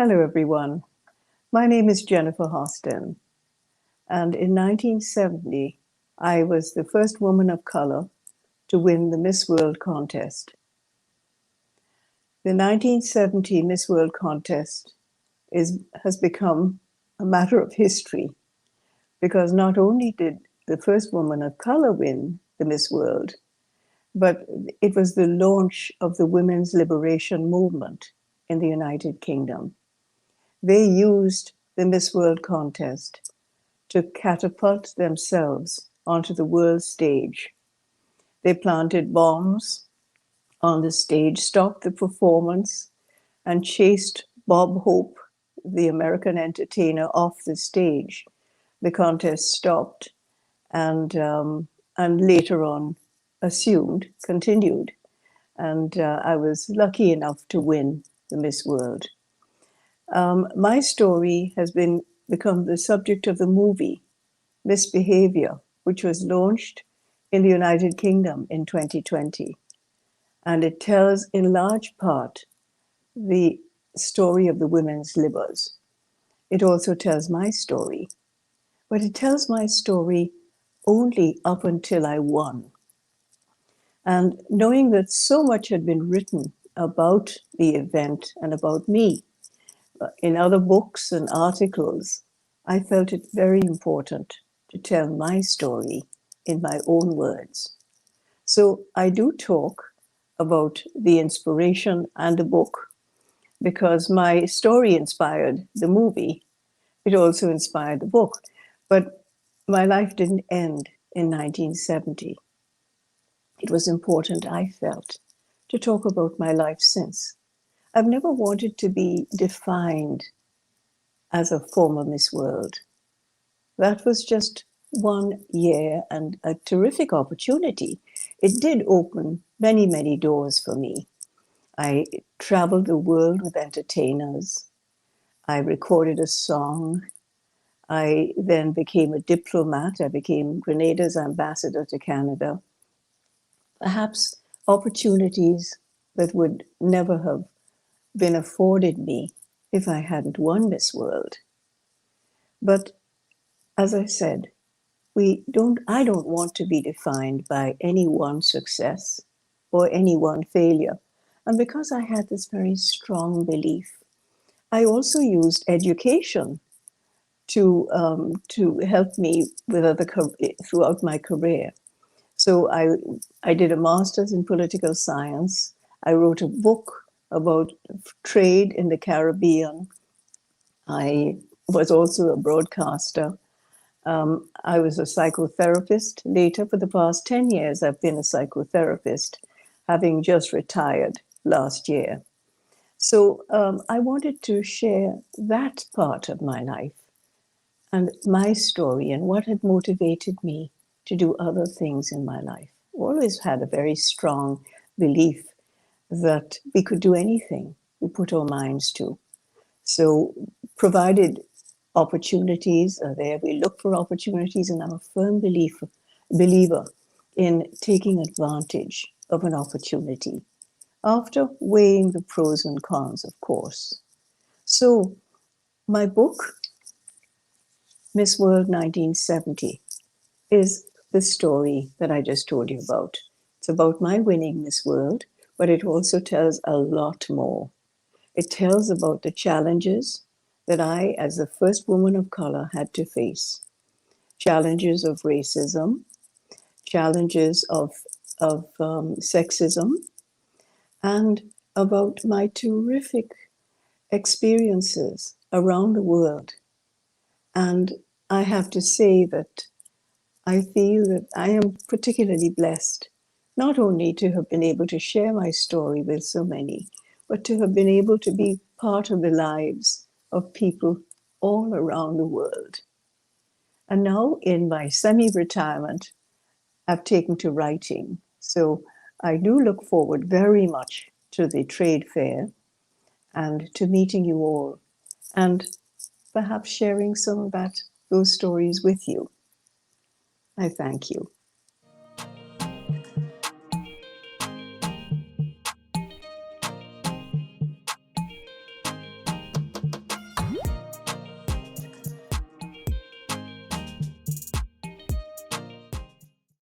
Hello, everyone. My name is Jennifer Hosten, and in 1970, I was the first woman of color to win the Miss World contest. The 1970 Miss World contest has become a matter of history because not only did the first woman of color win the Miss World, but it was the launch of the women's liberation movement in the United Kingdom. They used the Miss World contest to catapult themselves onto the world stage. They planted bombs on the stage, stopped the performance, and chased Bob Hope, the American entertainer, off the stage. The contest stopped and later on continued. And I was lucky enough to win the Miss World. My story has become the subject of the movie Misbehavior, which was launched in the United Kingdom in 2020. And it tells in large part the story of the women's libbers. It also tells my story, but it tells my story only up until I won. And knowing that so much had been written about the event and about me in other books and articles, I felt it very important to tell my story in my own words. So I do talk about the inspiration and the book because my story inspired the movie. It also inspired the book. But my life didn't end in 1970. It was important, I felt, to talk about my life since. I've never wanted to be defined as a former Miss World. That was just 1 year and a terrific opportunity. It did open many, many doors for me. I traveled the world with entertainers. I recorded a song. I then became a diplomat. I became Grenada's ambassador to Canada. Perhaps opportunities that would never have been afforded me if I hadn't won Miss World. But as I said, I don't want to be defined by any one success or any one failure. And because I had this very strong belief, I also used education to help me throughout my career. So I did a master's in political science. I wrote a book about trade in the Caribbean. I was also a broadcaster. I was a psychotherapist. Later, for the past 10 years, I've been a psychotherapist, having just retired last year. So I wanted to share that part of my life and my story and what had motivated me to do other things in my life. Always had a very strong belief that we could do anything we put our minds to. So provided opportunities are there, we look for opportunities, and I'm a firm believer in taking advantage of an opportunity after weighing the pros and cons, of course. So my book, Miss World 1970, is the story that I just told you about. It's about my winning Miss World, but it also tells a lot more. It tells about the challenges that I, as the first woman of color, had to face. Challenges of racism, challenges of sexism, and about my terrific experiences around the world. And I have to say that I feel that I am particularly blessed, not only to have been able to share my story with so many, but to have been able to be part of the lives of people all around the world. And now in my semi-retirement, I've taken to writing. So I do look forward very much to the trade fair and to meeting you all and perhaps sharing some of those stories with you. I thank you.